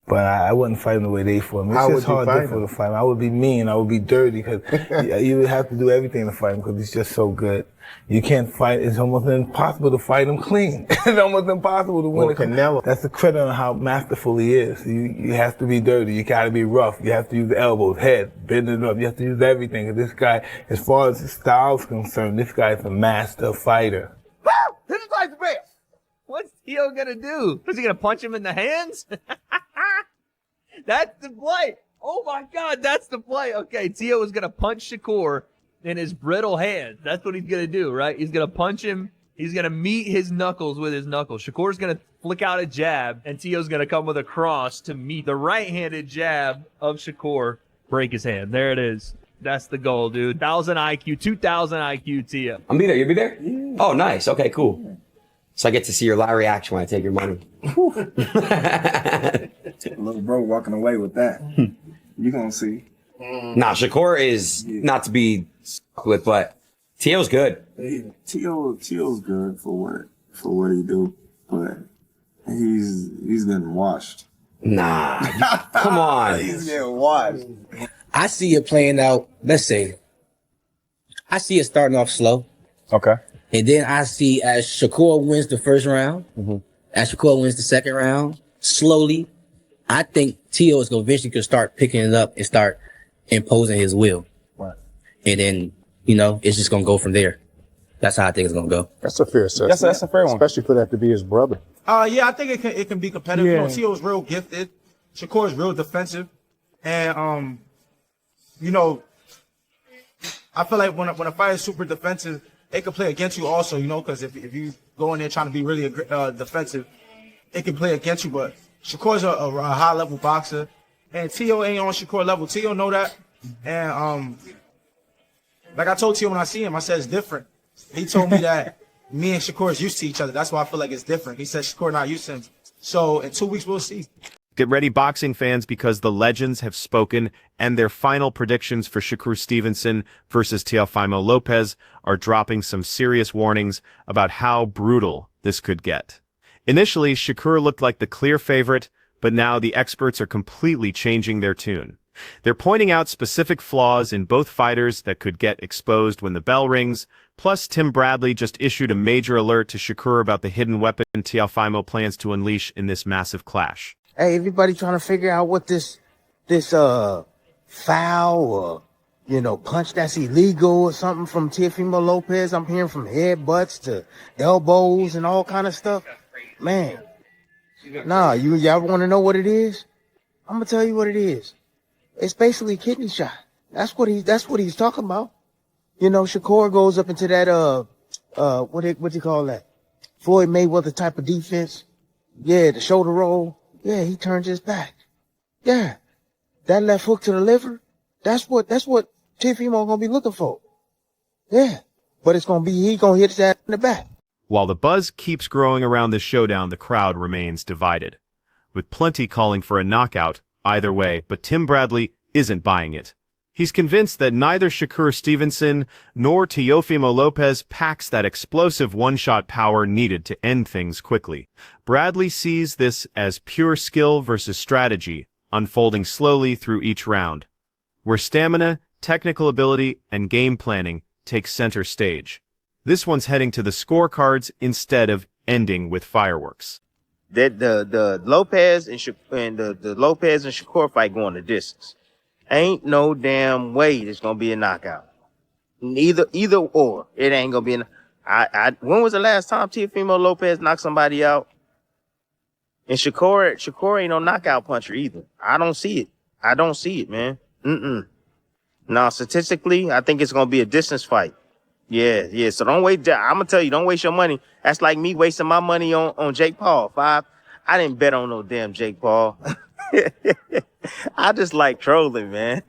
But I wouldn't fight him the way they fought him. It's just hard to fight him. I would be mean. I would be dirty because you would have to do everything to fight him because he's just so good. You can't fight. It's almost impossible to fight him clean. It's almost impossible to win. Canelo. That's the credit on how masterful he is. You have to be dirty. You got to be rough. You have to use the elbows, head, bend it up. You have to use everything. This guy, as far as his style is concerned, this guy is a master fighter. Woo! Hit the Tyson bear. What's Teo gonna do? Is he gonna punch him in the hands? That's the play. Oh my God, that's the play. Okay, Teo is gonna punch Shakur in his brittle hands. That's what he's gonna do, right? He's gonna punch him. He's gonna meet his knuckles with his knuckles. Shakur's gonna flick out a jab, and Teo's gonna come with a cross to meet the right-handed jab of Shakur. Break his hand. There it is. That's the goal, dude. 1,000 IQ, 2,000 IQ, Teo. I'll be there. You'll be there? Yeah. Oh, nice. Okay, cool. So I get to see your live reaction when I take your money. Little bro walking away with that. You gonna see. Nah, Shakur is not to be with, but Teo's good. Teo's good for what he do, but he's been washed. Nah, come on. He's been washed. I see it playing out. Let's say, I see it starting off slow. Okay. And then I see as Shakur wins the first round, as Shakur wins the second round, slowly, I think Teo is going to eventually start picking it up and start imposing his will. Right. And then, you know, it's just going to go from there. That's how I think it's going to go. That's a fair assessment. That's a fair one. Especially for that to be his brother. Yeah, I think it can be competitive. Yeah. You know, Teo's real gifted. Shakur is real defensive. And, you know, I feel like when a fighter is super defensive, it can play against you also, you know, because if you go in there trying to be really defensive, it can play against you. But Shakur's a high-level boxer, and Teo ain't on Shakur level. Teo know that. And like I told Teo when I see him, I said it's different. He told me that me and Shakur is used to each other. That's why I feel like it's different. He said Shakur not used to him. So in 2 weeks, we'll see. Get ready, boxing fans, because the legends have spoken, and their final predictions for Shakur Stevenson versus Teofimo Lopez are dropping some serious warnings about how brutal this could get. Initially, Shakur looked like the clear favorite, but now the experts are completely changing their tune. They're pointing out specific flaws in both fighters that could get exposed when the bell rings. Plus, Tim Bradley just issued a major alert to Shakur about the hidden weapon Teofimo plans to unleash in this massive clash. Hey, everybody trying to figure out what this foul or, you know, punch that's illegal or something from Teofimo Lopez. I'm hearing from headbutts to elbows and all kind of stuff. Man, nah, y'all want to know what it is? I'm gonna tell you what it is. It's basically a kidney shot. That's what he's talking about. You know, Shakur goes up into that what do you call that? Floyd Mayweather type of defense. Yeah, the shoulder roll. Yeah, he turns his back. Yeah, that left hook to the liver. That's what Teofimo gonna be looking for. Yeah, but he gonna hit his ass in the back. While the buzz keeps growing around this showdown, the crowd remains divided, with plenty calling for a knockout either way, but Tim Bradley isn't buying it. He's convinced that neither Shakur Stevenson nor Teofimo Lopez packs that explosive one-shot power needed to end things quickly. Bradley sees this as pure skill versus strategy, unfolding slowly through each round, where stamina, technical ability, and game planning take center stage. This one's heading to the scorecards instead of ending with fireworks. The Lopez and the Lopez and Shakur fight going the distance. Ain't no damn way it's gonna be a knockout. Either or. It ain't gonna be when was the last time Teofimo Lopez knocked somebody out? And Shakur ain't no knockout puncher either. I don't see it, man. No, statistically, I think it's gonna be a distance fight. Yeah. So don't wait. I'm gonna tell you, don't waste your money. That's like me wasting my money on Jake Paul. I didn't bet on no damn Jake Paul. I just like trolling, man.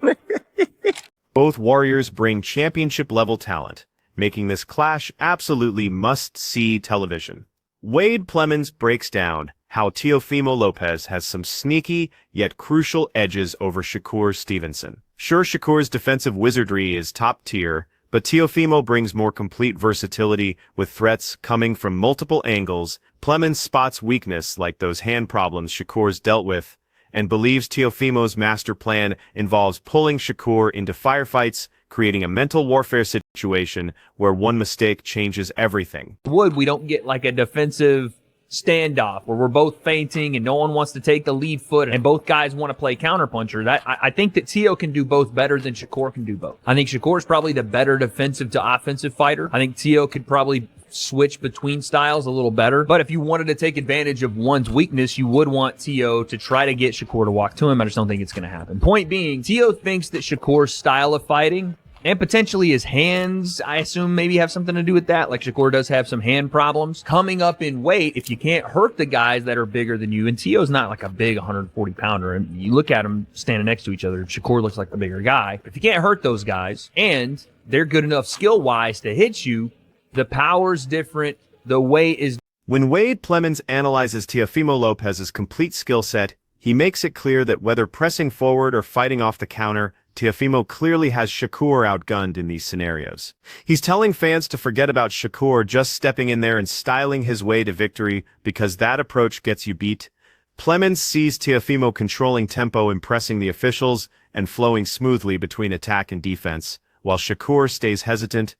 Both warriors bring championship-level talent, making this clash absolutely must-see television. Wade Plemons breaks down how Teofimo Lopez has some sneaky yet crucial edges over Shakur Stevenson. Sure, Shakur's defensive wizardry is top tier, but Teofimo brings more complete versatility with threats coming from multiple angles. Plemons spots weakness like those hand problems Shakur's dealt with, and believes Teofimo's master plan involves pulling Shakur into firefights, creating a mental warfare situation where one mistake changes everything. We don't get like a defensive standoff where we're both feinting and no one wants to take the lead foot and both guys want to play counterpuncher. I think that Teo can do both better than Shakur can do both. I think Shakur's probably the better defensive to offensive fighter. I think Teo could probably switch between styles a little better. But if you wanted to take advantage of one's weakness, you would want Teo to try to get Shakur to walk to him. I just don't think it's going to happen. Point being, Teo thinks that Shakur's style of fighting and potentially his hands, I assume, maybe have something to do with that. Like Shakur does have some hand problems. Coming up in weight, if you can't hurt the guys that are bigger than you, and Teo's not like a big 140 pounder, and you look at them standing next to each other, Shakur looks like the bigger guy. If you can't hurt those guys, and they're good enough skill-wise to hit you, the power's different, the weight is. When Wade Plemons analyzes Teofimo Lopez's complete skill set, he makes it clear that whether pressing forward or fighting off the counter, Teofimo clearly has Shakur outgunned in these scenarios. He's telling fans to forget about Shakur just stepping in there and styling his way to victory because that approach gets you beat. Plemons sees Teofimo controlling tempo, impressing the officials, and flowing smoothly between attack and defense, while Shakur stays hesitant.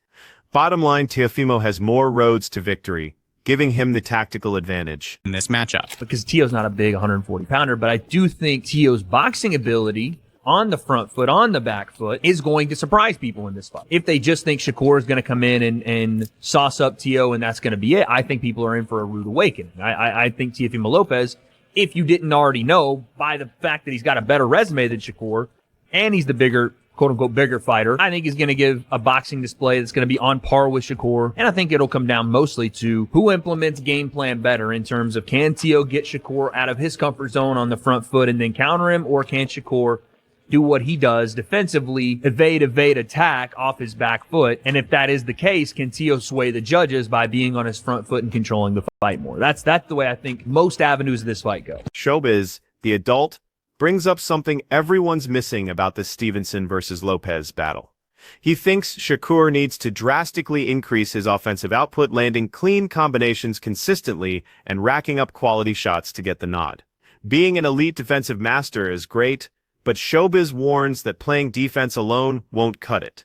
Bottom line, Teofimo has more roads to victory, giving him the tactical advantage in this matchup. Because Teo's not a big 140 pounder, but I do think Teo's boxing ability on the front foot, on the back foot, is going to surprise people in this fight. If they just think Shakur is going to come in and sauce up Teo and that's going to be it, I think people are in for a rude awakening. I think Teofimo Lopez, if you didn't already know, by the fact that he's got a better resume than Shakur, and he's the bigger, quote-unquote, bigger fighter, I think he's going to give a boxing display that's going to be on par with Shakur. And I think it'll come down mostly to who implements game plan better in terms of can Teo get Shakur out of his comfort zone on the front foot and then counter him, or can Shakur do what he does defensively, evade, attack off his back foot. And if that is the case, can Teo sway the judges by being on his front foot and controlling the fight more? That's the way I think most avenues of this fight go. Showbiz, the adult, brings up something everyone's missing about the Stevenson versus Lopez battle. He thinks Shakur needs to drastically increase his offensive output, landing clean combinations consistently and racking up quality shots to get the nod. Being an elite defensive master is great, but Showbiz warns that playing defense alone won't cut it.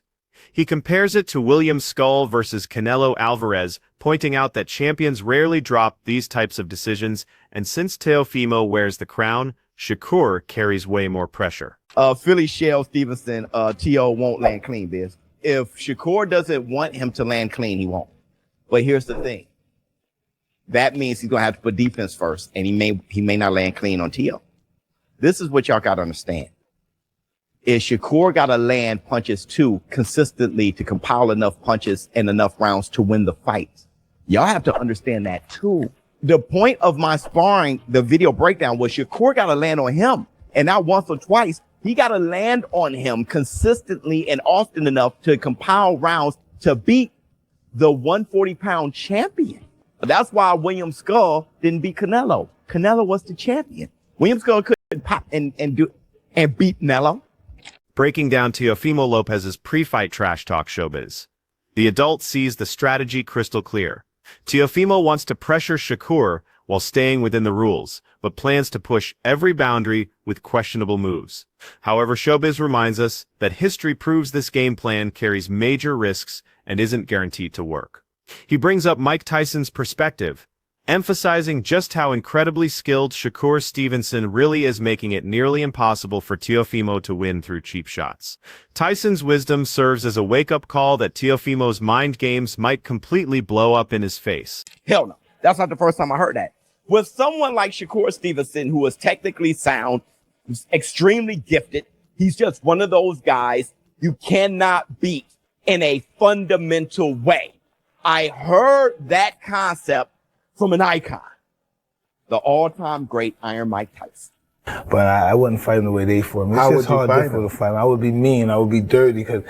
He compares it to William Skull versus Canelo Alvarez, pointing out that champions rarely drop these types of decisions, and since Teofimo wears the crown, Shakur carries way more pressure. Philly Shell Stevenson, Teo won't land clean, Biz. If Shakur doesn't want him to land clean, he won't. But here's the thing. That means he's going to have to put defense first, and he may not land clean on Teo. This is what y'all got to understand. Is Shakur got to land punches too consistently to compile enough punches and enough rounds to win the fight. Y'all have to understand that too. The point of my sparring, the video breakdown, was Shakur got to land on him. And not once or twice. He got to land on him consistently and often enough to compile rounds to beat the 140-pound champion. That's why William Skull didn't beat Canelo. Canelo was the champion. William Skull couldn't pop and beat Canelo. Breaking down Teofimo Lopez's pre-fight trash talk, Showbiz. The adult sees the strategy crystal clear. Teofimo wants to pressure Shakur while staying within the rules, but plans to push every boundary with questionable moves. However, Showbiz reminds us that history proves this game plan carries major risks and isn't guaranteed to work. He brings up Mike Tyson's perspective, emphasizing just how incredibly skilled Shakur Stevenson really is, making it nearly impossible for Teofimo to win through cheap shots. Tyson's wisdom serves as a wake-up call that Teofimo's mind games might completely blow up in his face. Hell no. That's not the first time I heard that. With someone like Shakur Stevenson, who is technically sound, who's extremely gifted, he's just one of those guys you cannot beat in a fundamental way. I heard that concept from an icon, the all-time great Iron Mike Tyson. But I wouldn't fight him the way they fought him. It's just hard to fight him. I would be mean. I would be dirty because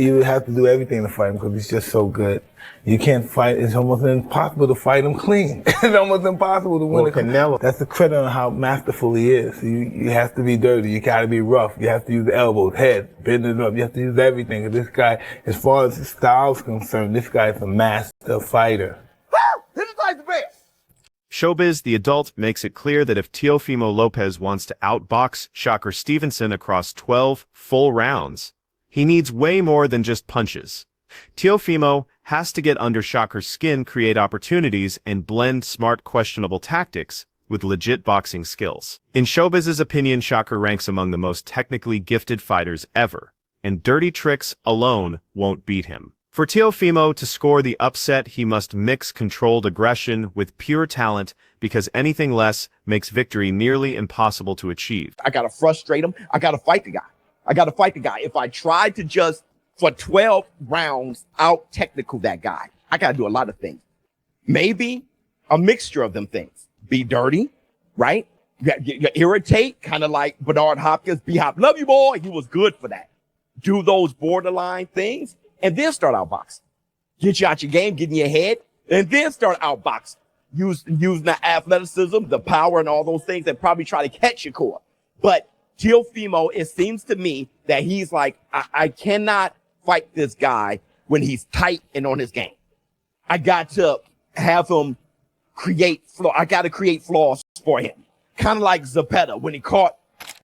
you would have to do everything to fight him because he's just so good. You can't fight. It's almost impossible to fight him clean. It's almost impossible to win. Canelo. That's the credit on how masterful he is. You have to be dirty. You got to be rough. You have to use the elbows, head, bending up. You have to use everything. Because this guy, as far as his style is concerned, this guy is a master fighter. This is like the best. Showbiz, the adult, makes it clear that if Teofimo Lopez wants to outbox Shakur Stevenson across 12 full rounds, he needs way more than just punches. Teofimo has to get under Shakur's skin, create opportunities, and blend smart, questionable tactics with legit boxing skills. In Showbiz's opinion, Shakur ranks among the most technically gifted fighters ever, and dirty tricks alone won't beat him. For Teofimo to score the upset, he must mix controlled aggression with pure talent, because anything less makes victory nearly impossible to achieve. I gotta frustrate him. I gotta fight the guy. If I try to just, for 12 rounds, out technical that guy, I gotta do a lot of things. Maybe a mixture of them things. Be dirty, right? You irritate, kind of like Bernard Hopkins. B-Hop, love you, boy. He was good for that. Do those borderline things, and then start outboxing. Get you out your game, get in your head, and then start outboxing. Using the athleticism, the power, and all those things that probably try to catch your core. But Teofimo, it seems to me that he's like, I cannot fight this guy when he's tight and on his game. I got to have him I got to create flaws for him. Kind of like Zapata when he caught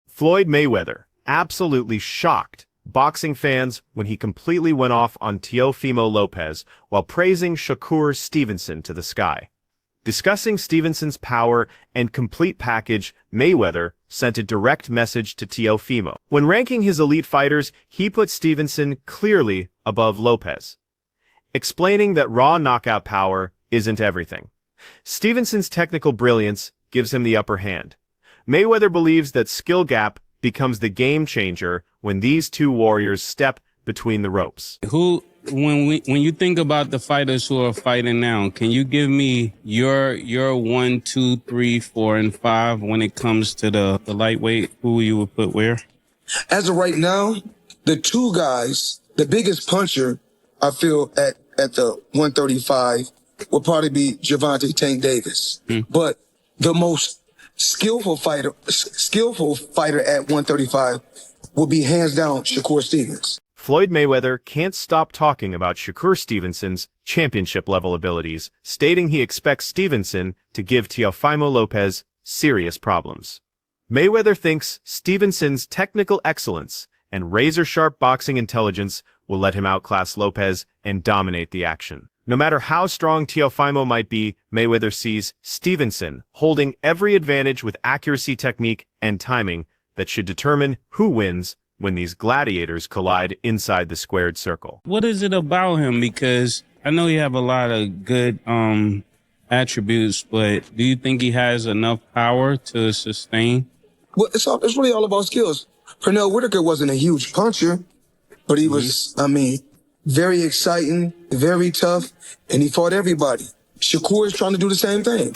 Floyd Mayweather absolutely shocked boxing fans when he completely went off on Teofimo Lopez while praising Shakur Stevenson to the sky. Discussing Stevenson's power and complete package, Mayweather sent a direct message to Teofimo. When ranking his elite fighters, he put Stevenson clearly above Lopez, explaining that raw knockout power isn't everything. Stevenson's technical brilliance gives him the upper hand. Mayweather believes that skill gap becomes the game changer when these two warriors step between the ropes. When you think about the fighters who are fighting now, can you give me your 1, 2, 3, 4, and 5 when it comes to the lightweight? Who you would put where? As of right now, the two guys, the biggest puncher, I feel at the 135 will probably be Gervonta Tank Davis. But the most skillful fighter at 135 will be hands down Shakur Stevens. Floyd Mayweather can't stop talking about Shakur Stevenson's championship-level abilities, stating he expects Stevenson to give Teofimo Lopez serious problems. Mayweather thinks Stevenson's technical excellence and razor-sharp boxing intelligence will let him outclass Lopez and dominate the action. No matter how strong Teofimo might be, Mayweather sees Stevenson holding every advantage with accuracy, technique, and timing that should determine who wins when these gladiators collide inside the squared circle. What is it about him? Because I know you have a lot of good attributes, but do you think he has enough power to sustain? Well, it's really all about skills. Pernell Whitaker wasn't a huge puncher, but he was, very exciting, very tough, and he fought everybody. Shakur is trying to do the same thing.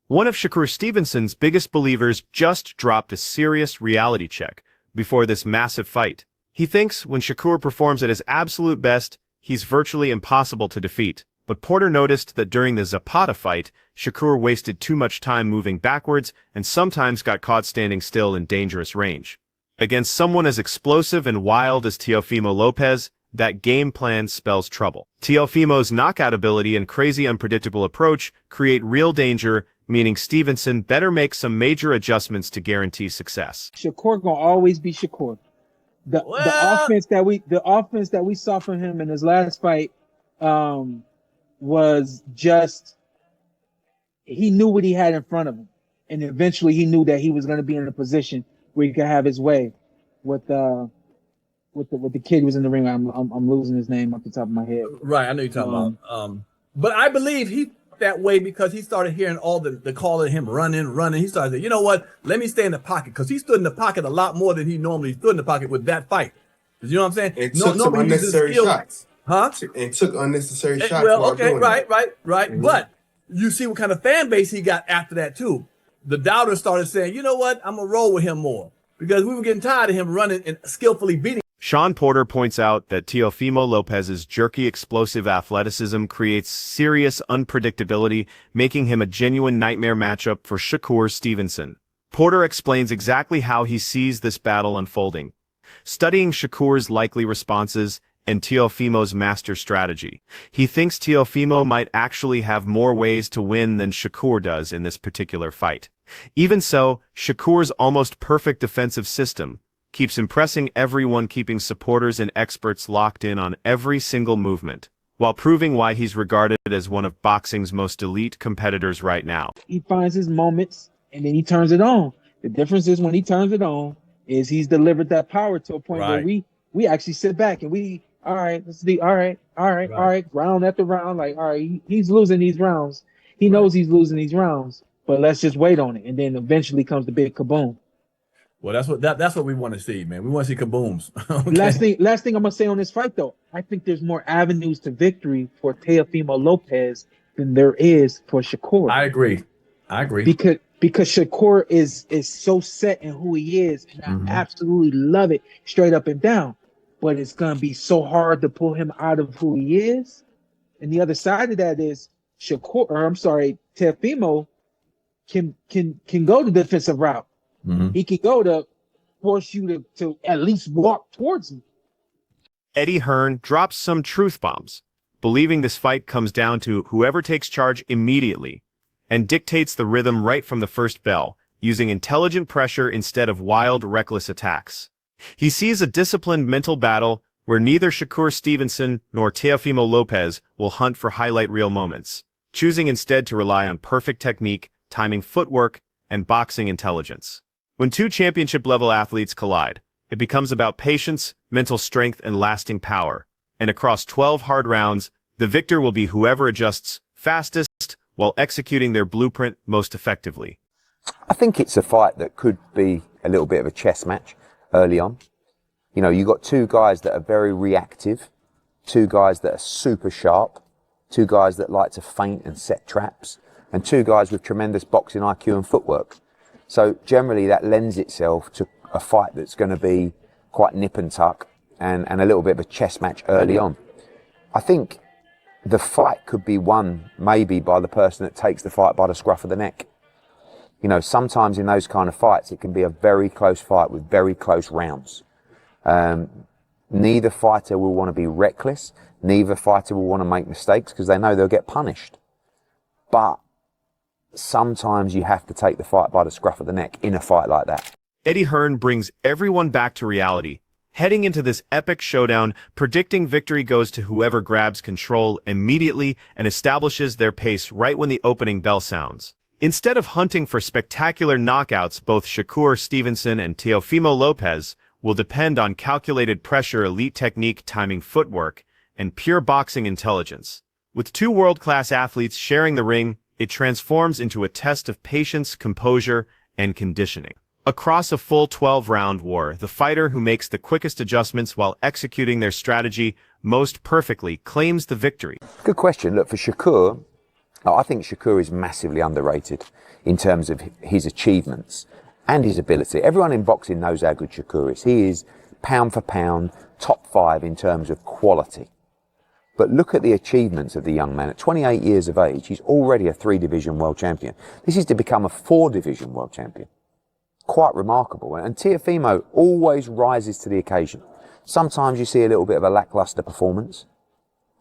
One of Shakur Stevenson's biggest believers just dropped a serious reality check before this massive fight. He thinks when Shakur performs at his absolute best, he's virtually impossible to defeat. But Porter noticed that during the Zapata fight, Shakur wasted too much time moving backwards and sometimes got caught standing still in dangerous range. Against someone as explosive and wild as Teofimo Lopez, that game plan spells trouble. Teofimo's knockout ability and crazy unpredictable approach create real danger, meaning Stevenson better make some major adjustments to guarantee success. Shakur gonna always be Shakur. The offense that we saw from him in his last fight was just, he knew what he had in front of him, and eventually he knew that he was going to be in a position where he could have his way with the kid who was in the ring. I'm losing his name off the top of my head. Right, I know you're talking about. But I believe he that way because he started hearing all the call of him running. He started saying, you know what? Let me stay in the pocket, because he stood in the pocket a lot more than he normally stood in the pocket with that fight. You know what I'm saying? It took some unnecessary shots. Huh? It took unnecessary shots. Well, okay, right. Mm-hmm. But you see what kind of fan base he got after that too. The doubters started saying, you know what? I'm gonna roll with him more, because we were getting tired of him running and skillfully beating. Sean Porter points out that Teofimo Lopez's jerky, explosive athleticism creates serious unpredictability, making him a genuine nightmare matchup for Shakur Stevenson. Porter explains exactly how he sees this battle unfolding. Studying Shakur's likely responses and Teofimo's master strategy. He thinks Teofimo might actually have more ways to win than Shakur does in this particular fight. Even so, Shakur's almost perfect defensive system keeps impressing everyone, keeping supporters and experts locked in on every single movement, while proving why he's regarded as one of boxing's most elite competitors right now. He finds his moments, and then he turns it on. The difference is when he turns it on, is he's delivered that power to a point where we actually sit back and all right, round after round, like, all right, he's losing these rounds. He knows he's losing these rounds, but let's just wait on it. And then eventually comes the big kaboom. Well, that's what we want to see, man. We want to see kabooms. Okay. Last thing I'm gonna say on this fight, though, I think there's more avenues to victory for Teofimo Lopez than there is for Shakur. I agree. Because Shakur is so set in who he is, and I absolutely love it, straight up and down. But it's gonna be so hard to pull him out of who he is. And the other side of that is Teofimo can go the defensive route. He can go to force you to at least walk towards him. Eddie Hearn drops some truth bombs, believing this fight comes down to whoever takes charge immediately and dictates the rhythm right from the first bell, using intelligent pressure instead of wild, reckless attacks. He sees a disciplined mental battle where neither Shakur Stevenson nor Teofimo Lopez will hunt for highlight reel moments, choosing instead to rely on perfect technique, timing footwork, and boxing intelligence. When two championship-level athletes collide, it becomes about patience, mental strength, and lasting power. And across 12 hard rounds, the victor will be whoever adjusts fastest while executing their blueprint most effectively. I think it's a fight that could be a little bit of a chess match early on. You know, you've got two guys that are very reactive, two guys that are super sharp, two guys that like to feint and set traps, and two guys with tremendous boxing IQ and footwork. So generally that lends itself to a fight that's going to be quite nip and tuck and a little bit of a chess match early on. I think the fight could be won maybe by the person that takes the fight by the scruff of the neck. You know, sometimes in those kind of fights, it can be a very close fight with very close rounds. Neither fighter will want to be reckless. Neither fighter will want to make mistakes because they know they'll get punished. But sometimes you have to take the fight by the scruff of the neck in a fight like that. Eddie Hearn brings everyone back to reality, heading into this epic showdown, predicting victory goes to whoever grabs control immediately and establishes their pace right when the opening bell sounds. Instead of hunting for spectacular knockouts, both Shakur Stevenson and Teofimo Lopez will depend on calculated pressure, elite technique, timing footwork, and pure boxing intelligence. With two world-class athletes sharing the ring, it transforms into a test of patience, composure, and conditioning. Across a full 12-round war, the fighter who makes the quickest adjustments while executing their strategy most perfectly claims the victory. Good question. Look, for Shakur, I think Shakur is massively underrated in terms of his achievements and his ability. Everyone in boxing knows how good Shakur is. He is pound for pound, top 5 in terms of quality. But look at the achievements of the young man. At 28 years of age, he's already a 3-division world champion. This is to become a 4-division world champion. Quite remarkable. And Teofimo always rises to the occasion. Sometimes you see a little bit of a lackluster performance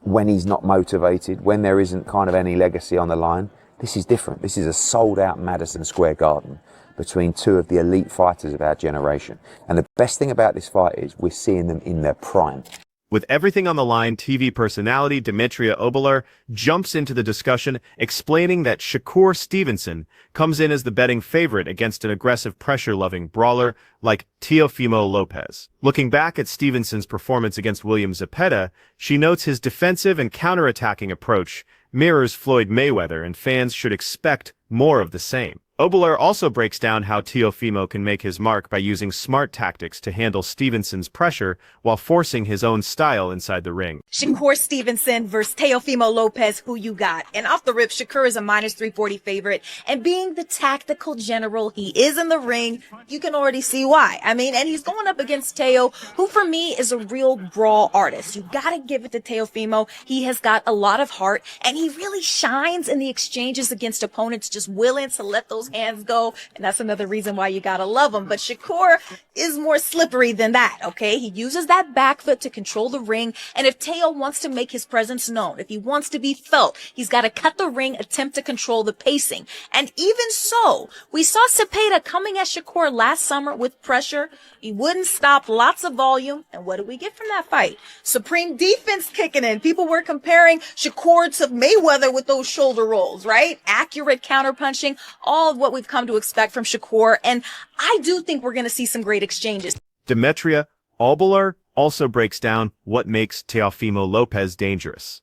when he's not motivated, when there isn't kind of any legacy on the line. This is different. This is a sold-out Madison Square Garden between two of the elite fighters of our generation. And the best thing about this fight is we're seeing them in their prime. With everything on the line, TV personality Demetria Obeler jumps into the discussion, explaining that Shakur Stevenson comes in as the betting favorite against an aggressive, pressure-loving brawler like Teofimo Lopez. Looking back at Stevenson's performance against William Zepeda, she notes his defensive and counterattacking approach mirrors Floyd Mayweather, and fans should expect more of the same. Obeler also breaks down how Teofimo can make his mark by using smart tactics to handle Stevenson's pressure while forcing his own style inside the ring. Shakur Stevenson versus Teofimo Lopez, who you got? And off the rip, Shakur is a -340 favorite. And being the tactical general he is in the ring, you can already see why. I mean, and he's going up against Teo, who for me is a real brawl artist. You gotta give it to Teofimo. He has got a lot of heart, and he really shines in the exchanges against opponents, just willing to let those hands go. And that's another reason why you gotta love him. But Shakur is more slippery than that, okay? He uses that back foot to control the ring. And if Teo wants to make his presence known, if he wants to be felt, he's got to cut the ring, attempt to control the pacing. And even so, we saw Cepeda coming at Shakur last summer with pressure. He wouldn't stop, lots of volume. And what did we get from that fight? Supreme defense kicking in. People were comparing Shakur to Mayweather with those shoulder rolls, right? Accurate counterpunching, all of what we've come to expect from Shakur. And I do think we're going to see some great exchanges. Demetria Albalar also breaks down what makes Teofimo Lopez dangerous,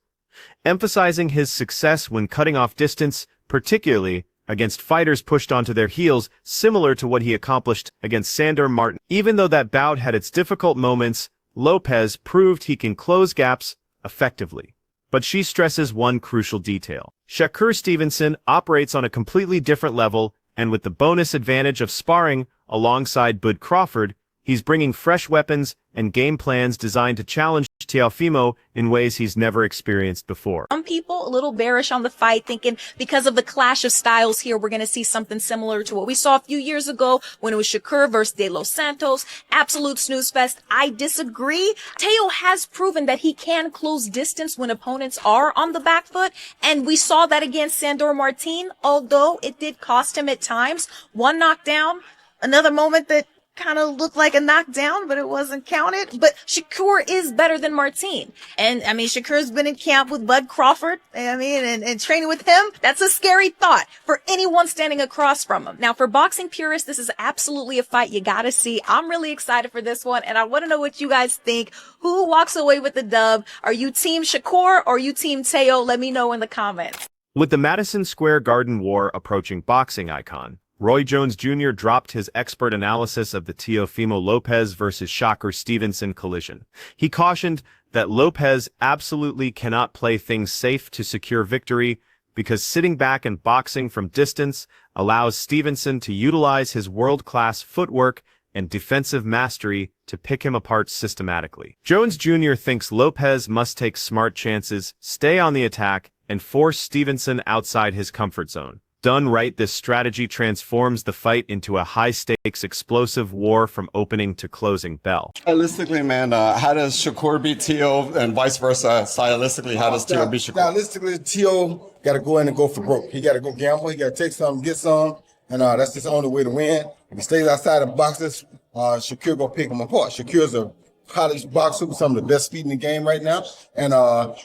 emphasizing his success when cutting off distance, particularly against fighters pushed onto their heels, similar to what he accomplished against Sandor Martin. Even though that bout had its difficult moments, Lopez proved he can close gaps effectively. But she stresses one crucial detail. Shakur Stevenson operates on a completely different level, and with the bonus advantage of sparring alongside Bud Crawford, he's bringing fresh weapons and game plans designed to challenge Teofimo in ways he's never experienced before. Some people a little bearish on the fight, thinking because of the clash of styles here, we're going to see something similar to what we saw a few years ago when it was Shakur versus De Los Santos. Absolute snooze fest. I disagree. Teo has proven that he can close distance when opponents are on the back foot, and we saw that against Sandor Martin, although it did cost him at times. One knockdown, another moment that kind of looked like a knockdown, but it wasn't counted. But Shakur is better than Martin. And I mean, Shakur's been in camp with Bud Crawford. I mean, and training with him. That's a scary thought for anyone standing across from him. Now, for boxing purists, this is absolutely a fight you gotta see. I'm really excited for this one, and I want to know what you guys think. Who walks away with the dub? Are you team Shakur or are you team Teo? Let me know in the comments. With the Madison Square Garden war approaching boxing icon, Roy Jones Jr. dropped his expert analysis of the Teofimo Lopez versus Shakur Stevenson collision. He cautioned that Lopez absolutely cannot play things safe to secure victory because sitting back and boxing from distance allows Stevenson to utilize his world-class footwork and defensive mastery to pick him apart systematically. Jones Jr. thinks Lopez must take smart chances, stay on the attack, and force Stevenson outside his comfort zone. Done right, this strategy transforms the fight into a high-stakes, explosive war from opening to closing bell. Stylistically, man, how does Shakur beat Teo and vice versa? Stylistically, how does Teo beat Shakur? Stylistically, Teo got to go in and go for broke. He got to go gamble. He got to take some, get some, and that's just the only way to win. If he stays outside of boxes, Shakur gonna pick him apart. Shakur's a polished boxer with some of the best speed in the game right now. And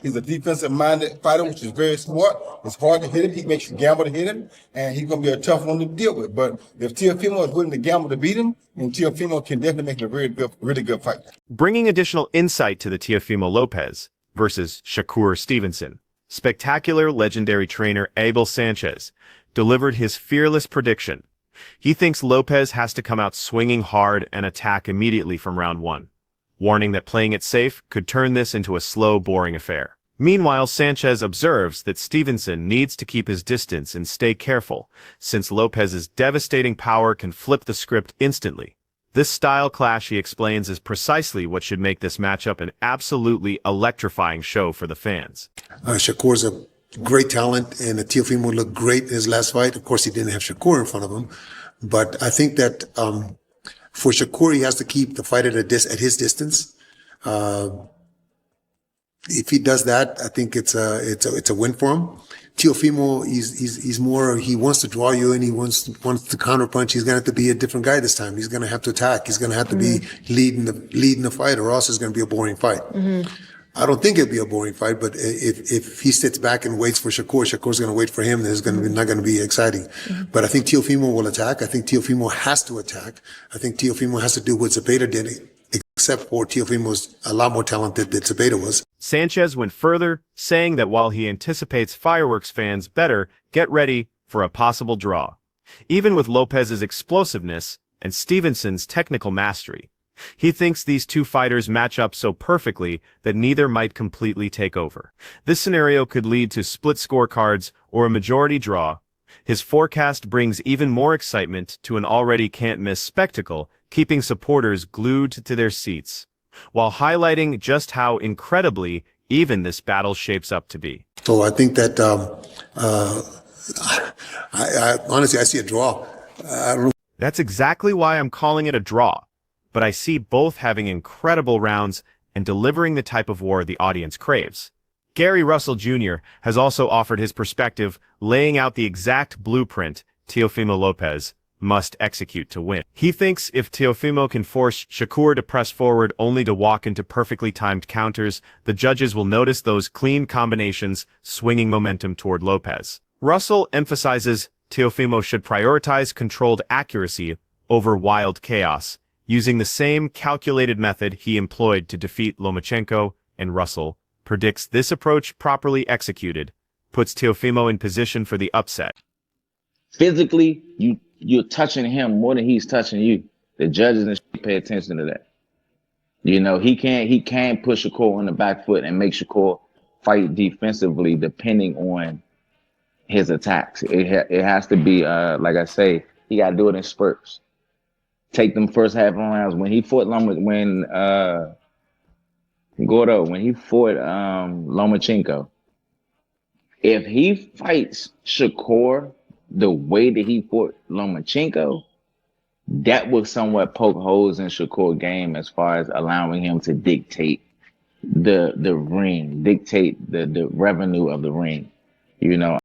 he's a defensive-minded fighter, which is very smart. It's hard to hit him. He makes you gamble to hit him, and he's going to be a tough one to deal with. But if Teofimo is willing to gamble to beat him, then Teofimo can definitely make it a really good fight. Bringing additional insight to the Teofimo Lopez versus Shakur Stevenson, spectacular legendary trainer Abel Sanchez delivered his fearless prediction. He thinks Lopez has to come out swinging hard and attack immediately from round one, warning that playing it safe could turn this into a slow, boring affair. Meanwhile, Sanchez observes that Stevenson needs to keep his distance and stay careful, since Lopez's devastating power can flip the script instantly. This style clash, he explains, is precisely what should make this matchup an absolutely electrifying show for the fans. Shakur's a great talent, and Teofimo looked great in his last fight. Of course, he didn't have Shakur in front of him, but I think that for Shakur, he has to keep the fight at his distance. If he does that, I think it's a win for him. Teofimo, he's more, he wants to draw you in, he wants to counter punch. He's gonna have to be a different guy this time. He's gonna have to attack. He's gonna have to be leading the fight, or else it's gonna be a boring fight. I don't think it'll be a boring fight, but if he sits back and waits for Shakur's going to wait for him, then it's not going to be exciting. But I think Teofimo will attack. I think Teofimo has to attack. I think Teofimo has to do what Cepeda did, except for Teofimo's a lot more talented than Cepeda was. Sanchez went further, saying that while he anticipates fireworks fans better get ready for a possible draw. Even with Lopez's explosiveness and Stevenson's technical mastery, he thinks these two fighters match up so perfectly that neither might completely take over. This scenario could lead to split scorecards or a majority draw. His forecast brings even more excitement to an already can't-miss spectacle, keeping supporters glued to their seats, while highlighting just how incredibly even this battle shapes up to be. So I think that I honestly, I see a draw. I don't know. That's exactly why I'm calling it a draw. But I see both having incredible rounds and delivering the type of war the audience craves. Gary Russell Jr. has also offered his perspective, laying out the exact blueprint Teofimo Lopez must execute to win. He thinks if Teofimo can force Shakur to press forward only to walk into perfectly timed counters, the judges will notice those clean combinations swinging momentum toward Lopez. Russell emphasizes Teofimo should prioritize controlled accuracy over wild chaos, using the same calculated method he employed to defeat Lomachenko, and Russell predicts this approach properly executed puts Teofimo in position for the upset. Physically, you're touching him more than he's touching you. The judges and shit pay attention to that. You know, he can't put Shakur on the back foot and make Shakur fight defensively depending on his attacks. It has to be like I say, he got to do it in spurts. Take them first half rounds. When he fought Lomachenko, if he fights Shakur the way that he fought Lomachenko, that would somewhat poke holes in Shakur's game as far as allowing him to dictate the ring, dictate the revenue of the ring. You know,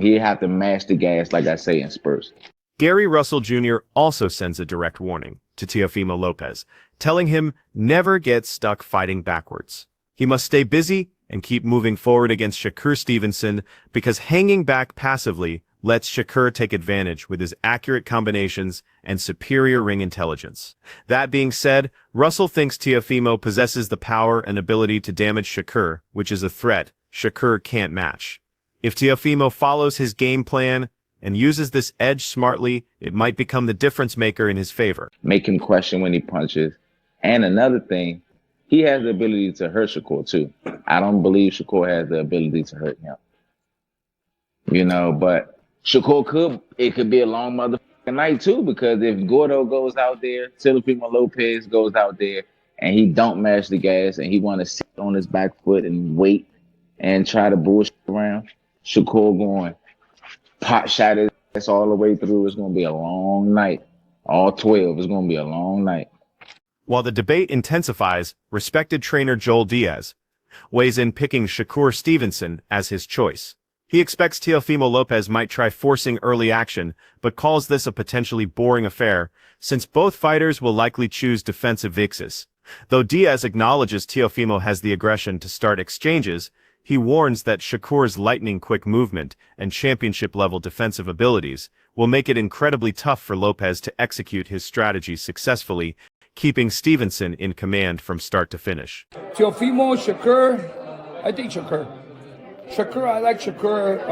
he'd have to mash the gas, like I say, in spurts. Gary Russell Jr. also sends a direct warning to Teofimo Lopez, telling him never get stuck fighting backwards. He must stay busy and keep moving forward against Shakur Stevenson, because hanging back passively lets Shakur take advantage with his accurate combinations and superior ring intelligence. That being said, Russell thinks Teofimo possesses the power and ability to damage Shakur, which is a threat Shakur can't match. If Teofimo follows his game plan and uses this edge smartly, it might become the difference maker in his favor. Make him question when he punches. And another thing, he has the ability to hurt Shakur too. I don't believe Shakur has the ability to hurt him. You know, but Shakur could be a long motherfucking night too, because if Gordo goes out there, Teofimo Lopez goes out there, and he don't mash the gas and he want to sit on his back foot and wait and try to bullshit around, Shakur going pot shot his ass all the way through. It's going to be a long night. All 12. It's going to be a long night. While the debate intensifies, respected trainer Joel Diaz weighs in, picking Shakur Stevenson as his choice. He expects Teofimo Lopez might try forcing early action, but calls this a potentially boring affair, since both fighters will likely choose defensive vixes. Though Diaz acknowledges Teofimo has the aggression to start exchanges, he warns that Shakur's lightning-quick movement and championship-level defensive abilities will make it incredibly tough for Lopez to execute his strategy successfully, keeping Stevenson in command from start to finish. Teofimo, Shakur, I think Shakur. I like Shakur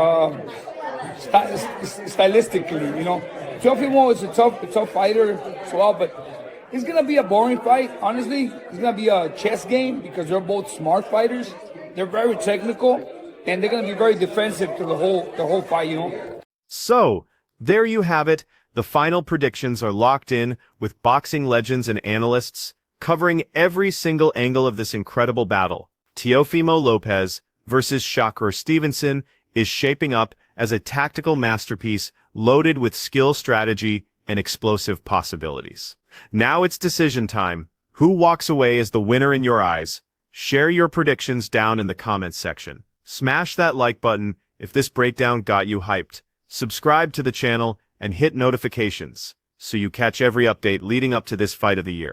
stylistically, you know. Teofimo is a tough fighter as well, but it's going to be a boring fight, honestly. It's going to be a chess game because they're both smart fighters. They're very technical, and they're going to be very defensive to the whole fight, you know. So, there you have it. The final predictions are locked in, with boxing legends and analysts covering every single angle of this incredible battle. Teofimo Lopez versus Shakur Stevenson is shaping up as a tactical masterpiece loaded with skill, strategy, and explosive possibilities. Now it's decision time. Who walks away as the winner in your eyes? Share your predictions down in the comments section. Smash that like button if this breakdown got you hyped. Subscribe to the channel and hit notifications so you catch every update leading up to this fight of the year.